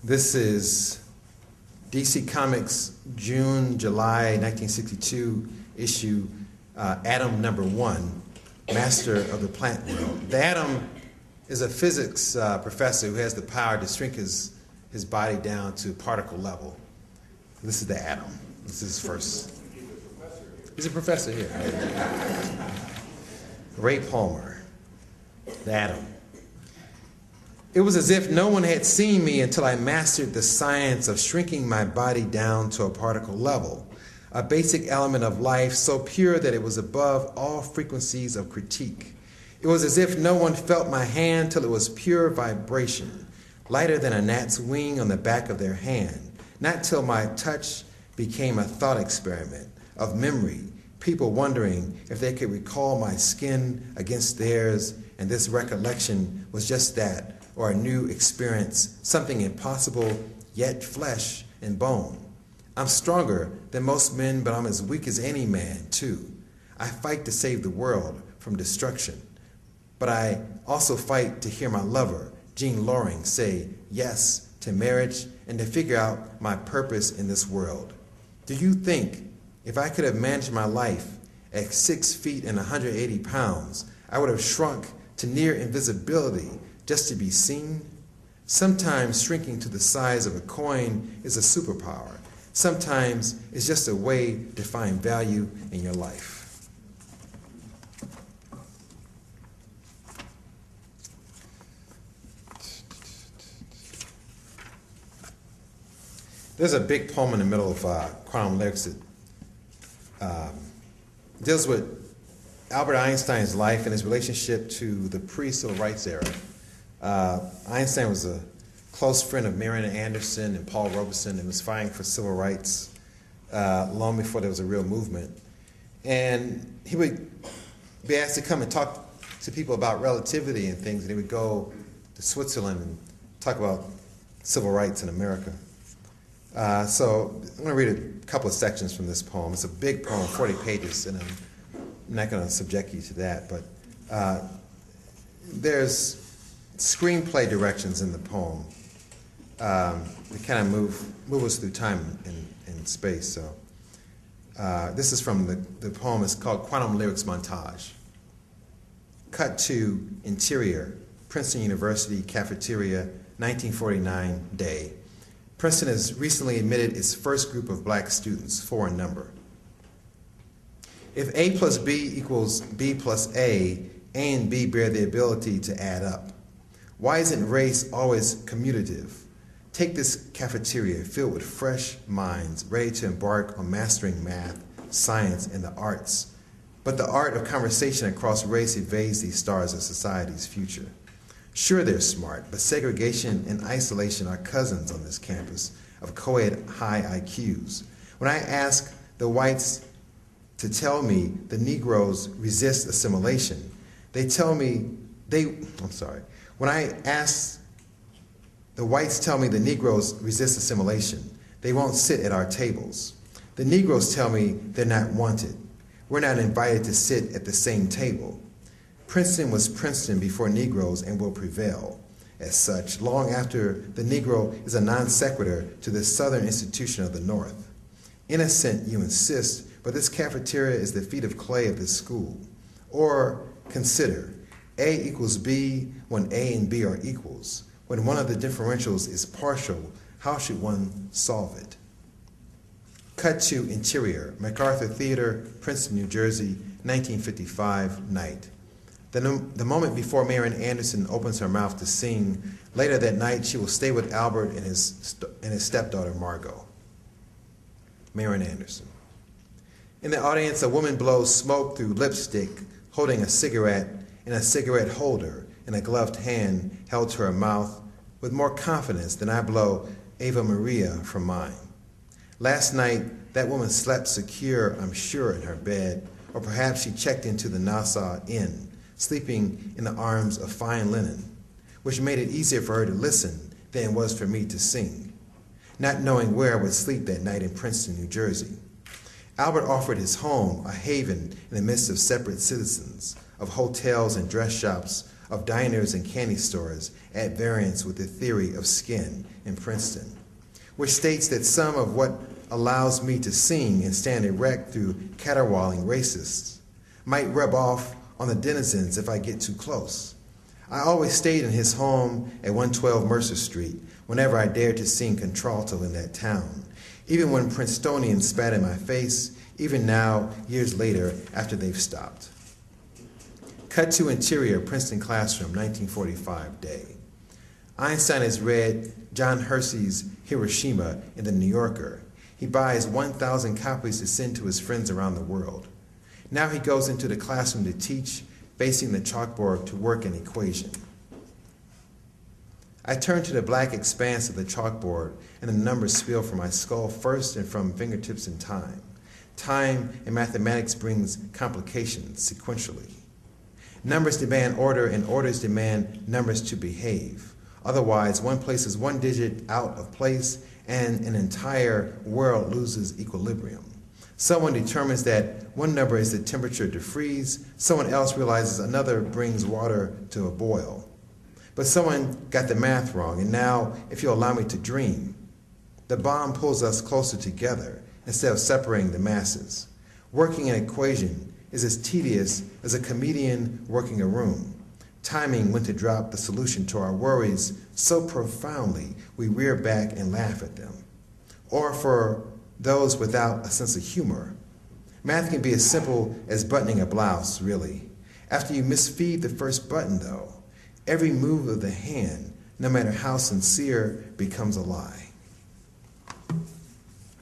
This is DC Comics June-July 1962 issue, Atom #1, Master of the Plant World. The atom is a physics professor who has the power to shrink his body down to particle level. This is the atom. This is his first. He's a professor here. Ray Palmer, the atom. It was as if no one had seen me until I mastered the science of shrinking my body down to a particle level, a basic element of life so pure that it was above all frequencies of critique. It was as if no one felt my hand till it was pure vibration, lighter than a gnat's wing on the back of their hand, not till my touch became a thought experiment of memory, people wondering if they could recall my skin against theirs, and this recollection was just that, or a new experience, something impossible, yet flesh and bone. I'm stronger than most men, but I'm as weak as any man, too. I fight to save the world from destruction, but I also fight to hear my lover, Jean Loring, say yes to marriage and to figure out my purpose in this world. Do you think if I could have managed my life at 6 feet and 180 pounds, I would have shrunk to near invisibility just to be seen? Sometimes shrinking to the size of a coin is a superpower. Sometimes it's just a way to find value in your life. There's a big poem in the middle of Quantum Lyrics that deals with Albert Einstein's life and his relationship to the pre-civil rights era. Einstein was a close friend of Marian Anderson and Paul Robeson and was fighting for civil rights long before there was a real movement. And he would be asked to come and talk to people about relativity and things, and he would go to Switzerland and talk about civil rights in America. So I'm going to read a couple of sections from this poem. It's a big poem, 40 pages, and I'm not going to subject you to that, but there's screenplay directions in the poem. They kind of move us through time and space. So this is from the poem. It's called Quantum Lyrics Montage. Cut to interior, Princeton University cafeteria, 1949 day. Princeton has recently admitted its first group of black students, 4 in number. If A plus B equals B plus A and B bear the ability to add up, why isn't race always commutative? Take this cafeteria filled with fresh minds ready to embark on mastering math, science, and the arts. But the art of conversation across race evades these stars of society's future. Sure, they're smart, but segregation and isolation are cousins on this campus of co-ed high IQs. When I ask the whites to tell me the Negroes resist assimilation, they tell me when I ask the whites tell me the Negroes resist assimilation, they won't sit at our tables. The Negroes tell me they're not wanted. We're not invited to sit at the same table. Princeton was Princeton before Negroes and will prevail. As such, long after the Negro is a non sequitur to the Southern institution of the North. Innocent, you insist, but this cafeteria is the feet of clay of this school. Or consider, A equals B when A and B are equals. When one of the differentials is partial, how should one solve it? Cut to interior, MacArthur Theater, Princeton, New Jersey, 1955 night. The moment before Marian Anderson opens her mouth to sing, later that night she will stay with Albert and his stepdaughter Margot. Marian Anderson. In the audience, a woman blows smoke through lipstick, holding a cigarette in a cigarette holder in a gloved hand held to her mouth with more confidence than I blow Ave Maria from mine. Last night, that woman slept secure, I'm sure, in her bed, or perhaps she checked into the Nassau Inn, sleeping in the arms of fine linen, which made it easier for her to listen than it was for me to sing, not knowing where I would sleep that night in Princeton, New Jersey. Albert offered his home, a haven in the midst of separate citizens, of hotels and dress shops, of diners and candy stores at variance with the theory of skin in Princeton, which states that some of what allows me to sing and stand erect through caterwauling racists might rub off on the denizens if I get too close. I always stayed in his home at 112 Mercer Street whenever I dared to sing contralto in that town, even when Princetonians spat in my face, even now, years later, after they've stopped. Cut to interior Princeton classroom, 1945 day. Einstein has read John Hersey's Hiroshima in the New Yorker. He buys 1,000 copies to send to his friends around the world. Now he goes into the classroom to teach, facing the chalkboard to work an equation. I turn to the black expanse of the chalkboard, and the numbers spill from my skull first and from fingertips in time. Time in mathematics brings complications sequentially. Numbers demand order, and orders demand numbers to behave. Otherwise, one places one digit out of place, and an entire world loses equilibrium. Someone determines that one number is the temperature to freeze. Someone else realizes another brings water to a boil. But someone got the math wrong, and now, if you'll allow me to dream, the bomb pulls us closer together instead of separating the masses. Working an equation is as tedious as a comedian working a room, timing when to drop the solution to our worries so profoundly we rear back and laugh at them. Or for those without a sense of humor, math can be as simple as buttoning a blouse, really. After you misfeed the first button, though, every move of the hand, no matter how sincere, becomes a lie.